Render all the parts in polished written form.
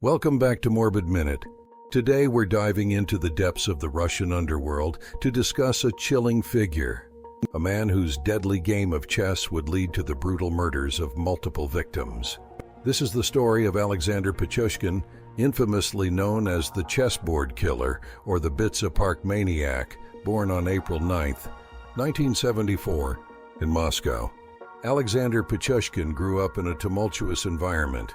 Welcome back to Morbid Minute. Today we're diving into the depths of the Russian underworld to discuss a chilling figure, a man whose deadly game of chess would lead to the brutal murders of multiple victims. This is the story of Alexander Pichushkin, infamously known as the Chessboard Killer or the Bitsa Park Maniac, born on April 9, 1974, in Moscow. Alexander Pichushkin grew up in a tumultuous environment.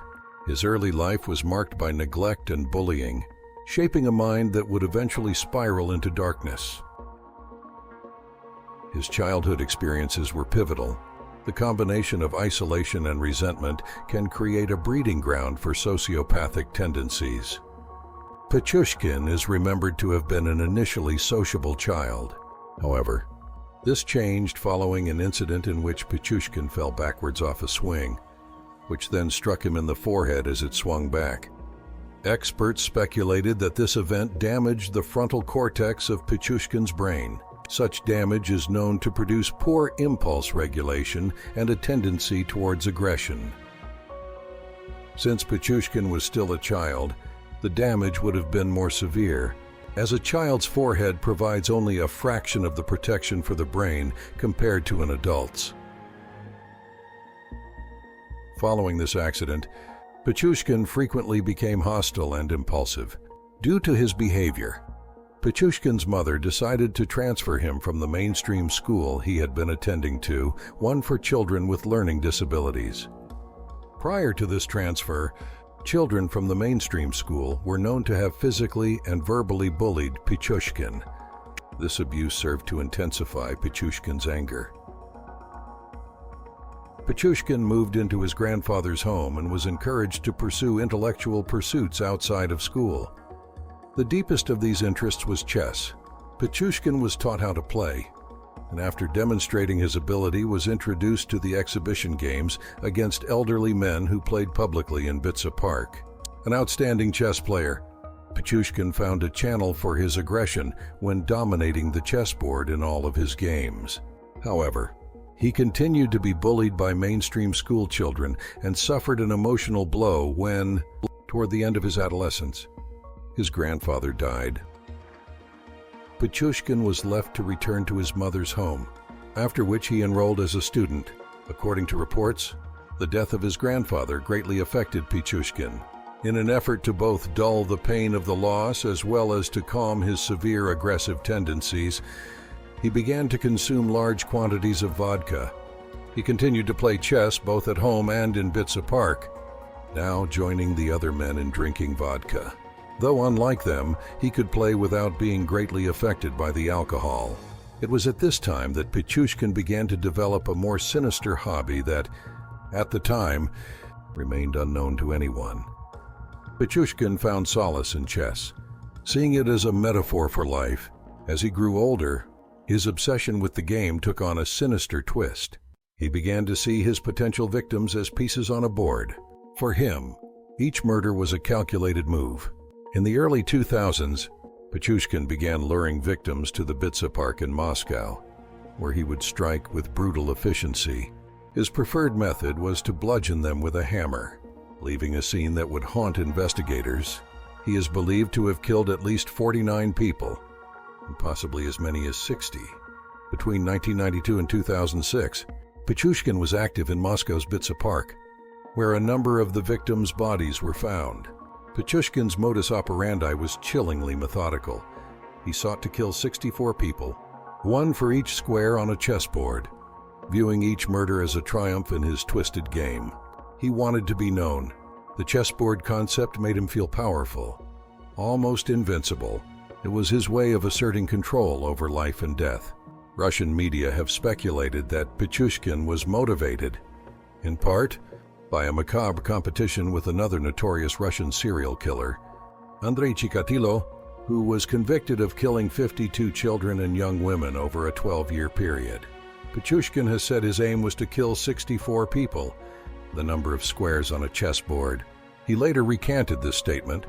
His early life was marked by neglect and bullying, shaping a mind that would eventually spiral into darkness. His childhood experiences were pivotal. The combination of isolation and resentment can create a breeding ground for sociopathic tendencies. Pichushkin is remembered to have been an initially sociable child. However, this changed following an incident in which Pichushkin fell backwards off a swing, which then struck him in the forehead as it swung back. Experts speculated that this event damaged the frontal cortex of Pichushkin's brain. Such damage is known to produce poor impulse regulation and a tendency towards aggression. Since Pichushkin was still a child, the damage would have been more severe, as a child's forehead provides only a fraction of the protection for the brain compared to an adult's. Following this accident, Pichushkin frequently became hostile and impulsive. Due to his behavior, Pichushkin's mother decided to transfer him from the mainstream school he had been attending to, one for children with learning disabilities. Prior to this transfer, children from the mainstream school were known to have physically and verbally bullied Pichushkin. This abuse served to intensify Pichushkin's anger. Pichushkin moved into his grandfather's home and was encouraged to pursue intellectual pursuits outside of school. The deepest of these interests was chess. Pichushkin was taught how to play, and after demonstrating his ability was introduced to the exhibition games against elderly men who played publicly in Bitsa Park. An outstanding chess player, Pichushkin found a channel for his aggression when dominating the chessboard in all of his games. However, he continued to be bullied by mainstream school children and suffered an emotional blow when, toward the end of his adolescence, his grandfather died. Pichushkin was left to return to his mother's home, after which he enrolled as a student. According to reports, the death of his grandfather greatly affected Pichushkin. In an effort to both dull the pain of the loss as well as to calm his severe aggressive tendencies, he began to consume large quantities of vodka. He continued to play chess both at home and in Bitsa Park, now joining the other men in drinking vodka. Though unlike them, he could play without being greatly affected by the alcohol. It was at this time that Pichushkin began to develop a more sinister hobby that, at the time, remained unknown to anyone. Pichushkin found solace in chess, seeing it as a metaphor for life. As he grew older, his obsession with the game took on a sinister twist. He began to see his potential victims as pieces on a board. For him, each murder was a calculated move. In the early 2000s, Pichushkin began luring victims to the Bitsa Park in Moscow, where he would strike with brutal efficiency. His preferred method was to bludgeon them with a hammer, leaving a scene that would haunt investigators. He is believed to have killed at least 49 people, and possibly as many as 60. Between 1992 and 2006, Pichushkin was active in Moscow's Bitsa Park, where a number of the victims' bodies were found. Pichushkin's modus operandi was chillingly methodical. He sought to kill 64 people, one for each square on a chessboard, viewing each murder as a triumph in his twisted game. He wanted to be known. The chessboard concept made him feel powerful, almost invincible. It was his way of asserting control over life and death. Russian media have speculated that Pichushkin was motivated, in part, by a macabre competition with another notorious Russian serial killer, Andrei Chikatilo, who was convicted of killing 52 children and young women over a 12-year period. Pichushkin has said his aim was to kill 64 people, the number of squares on a chessboard. He later recanted this statement,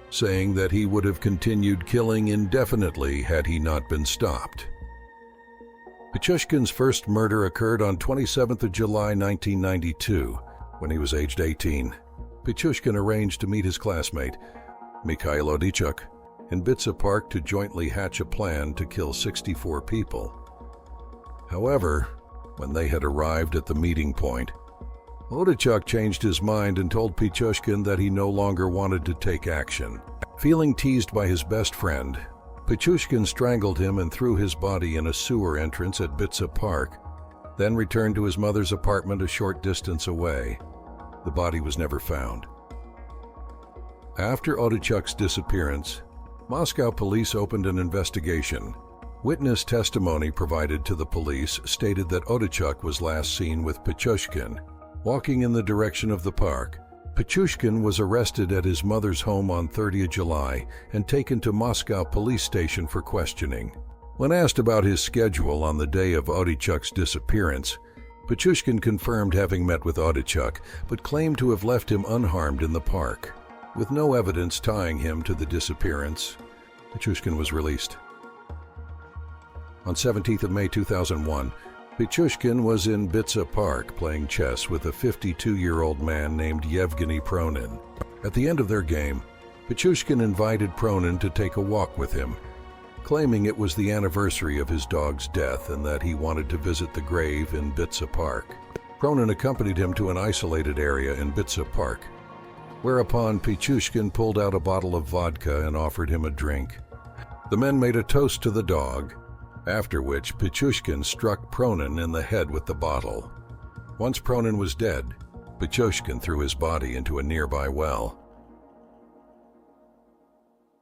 saying that he would have continued killing indefinitely had he not been stopped. Pichushkin's first murder occurred on 27th of July 1992, when he was aged 18. Pichushkin arranged to meet his classmate, Mikhail Odichuk, in Bitsa Park to jointly hatch a plan to kill 64 people. However, when they had arrived at the meeting point, Odichuk changed his mind and told Pichushkin that he no longer wanted to take action. Feeling teased by his best friend, Pichushkin strangled him and threw his body in a sewer entrance at Bitsa Park, then returned to his mother's apartment a short distance away. The body was never found. After Odichuk's disappearance, Moscow police opened an investigation. Witness testimony provided to the police stated that Odichuk was last seen with Pichushkin, walking in the direction of the park. Pichushkin was arrested at his mother's home on 30 July and taken to Moscow police station for questioning. When asked about his schedule on the day of Odichuk's disappearance, Pichushkin confirmed having met with Odichuk, but claimed to have left him unharmed in the park. With no evidence tying him to the disappearance, Pichushkin was released. On 17th May 2001, Pichushkin was in Bitsa Park playing chess with a 52-year-old man named Yevgeny Pronin. At the end of their game, Pichushkin invited Pronin to take a walk with him, claiming it was the anniversary of his dog's death and that he wanted to visit the grave in Bitsa Park. Pronin accompanied him to an isolated area in Bitsa Park, whereupon Pichushkin pulled out a bottle of vodka and offered him a drink. The men made a toast to the dog, after which Pichushkin struck Pronin in the head with the bottle. Once Pronin was dead, Pichushkin threw his body into a nearby well.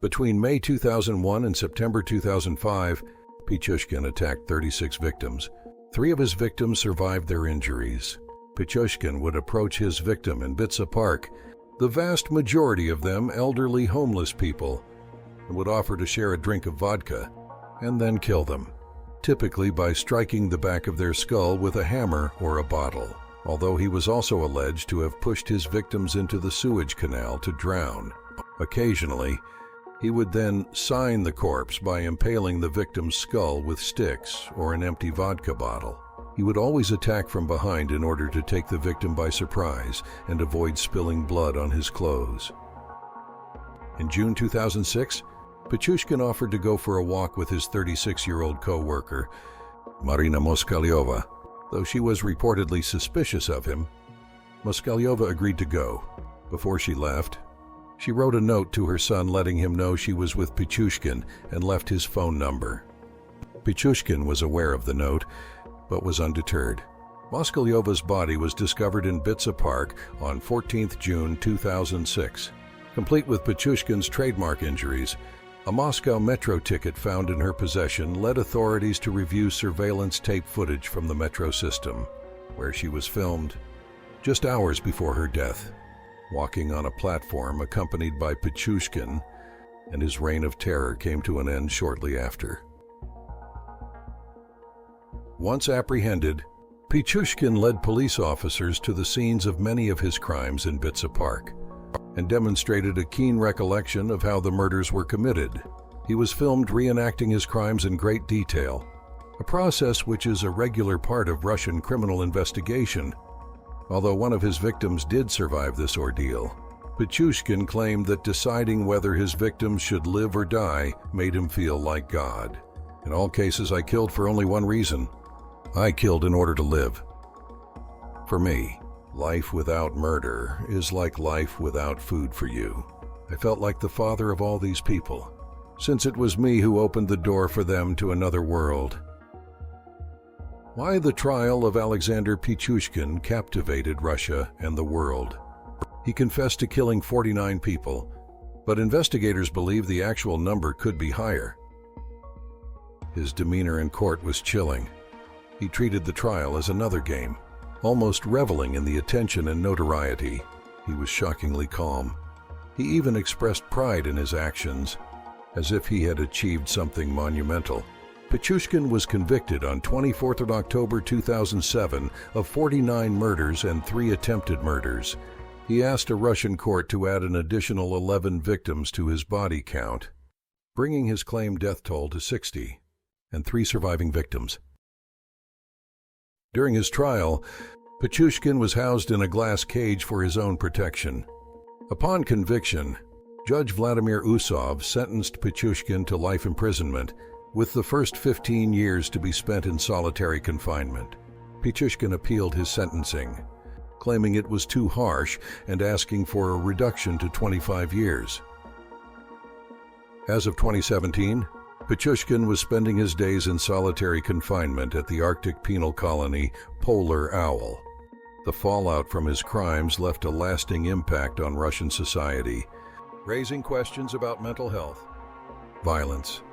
Between May 2001 and September 2005, Pichushkin attacked 36 victims. 3 of his victims survived their injuries. Pichushkin would approach his victim in Bitsa Park, the vast majority of them elderly homeless people, and would offer to share a drink of vodka, and then kill them, typically by striking the back of their skull with a hammer or a bottle, although he was also alleged to have pushed his victims into the sewage canal to drown. Occasionally, he would then sign the corpse by impaling the victim's skull with sticks or an empty vodka bottle. He would always attack from behind in order to take the victim by surprise and avoid spilling blood on his clothes. In June 2006, Pichushkin offered to go for a walk with his 36-year-old co-worker, Marina Moskalyova. Though she was reportedly suspicious of him, Moskalyova agreed to go. Before she left, she wrote a note to her son letting him know she was with Pichushkin and left his phone number. Pichushkin was aware of the note, but was undeterred. Moskalyova's body was discovered in Bitsa Park on 14th June 2006. Complete with Pichushkin's trademark injuries, a Moscow metro ticket found in her possession led authorities to review surveillance tape footage from the metro system, where she was filmed just hours before her death, walking on a platform accompanied by Pichushkin, and his reign of terror came to an end shortly after. Once apprehended, Pichushkin led police officers to the scenes of many of his crimes in Bitsa Park and demonstrated a keen recollection of how the murders were committed. He was filmed reenacting his crimes in great detail, a process which is a regular part of Russian criminal investigation. Although one of his victims did survive this ordeal, Pichushkin claimed that deciding whether his victims should live or die made him feel like God. In all cases, I killed for only one reason. I killed in order to live. For me, life without murder is like life without food for you. I felt like the father of all these people, since it was me who opened the door for them to another world. Why the trial of Alexander Pichushkin captivated Russia and the world. He confessed to killing 49 people, but investigators believe the actual number could be higher. His demeanor in court was chilling. He treated the trial as another game, almost reveling in the attention and notoriety. He was shockingly calm. He even expressed pride in his actions, as if he had achieved something monumental. Pichushkin was convicted on 24th of October 2007 of 49 murders and 3 attempted murders. He asked a Russian court to add an additional 11 victims to his body count, bringing his claimed death toll to 60 and 3 surviving victims. During his trial, Pichushkin was housed in a glass cage for his own protection. Upon conviction, Judge Vladimir Usov sentenced Pichushkin to life imprisonment, with the first 15 years to be spent in solitary confinement. Pichushkin appealed his sentencing, claiming it was too harsh and asking for a reduction to 25 years. As of 2017, Pichushkin was spending his days in solitary confinement at the Arctic penal colony Polar Owl. The fallout from his crimes left a lasting impact on Russian society, raising questions about mental health, violence,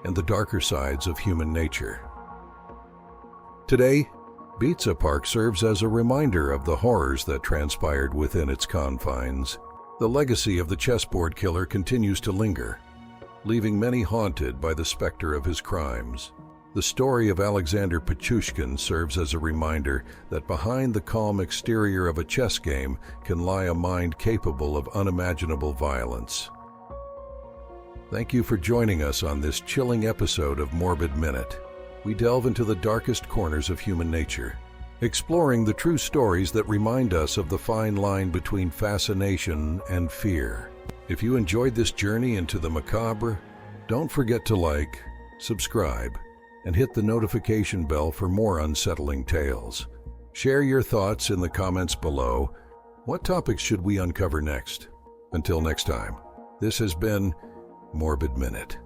and the darker sides of human nature. Today, Bitsa Park serves as a reminder of the horrors that transpired within its confines. The legacy of the Chessboard Killer continues to linger, leaving many haunted by the specter of his crimes. The story of Alexander Pichushkin serves as a reminder that behind the calm exterior of a chess game can lie a mind capable of unimaginable violence. Thank you for joining us on this chilling episode of Morbid Minute. We delve into the darkest corners of human nature, exploring the true stories that remind us of the fine line between fascination and fear. If you enjoyed this journey into the macabre, don't forget to like, subscribe, and hit the notification bell for more unsettling tales. Share your thoughts in the comments below. What topics should we uncover next? Until next time, this has been Morbid Minute.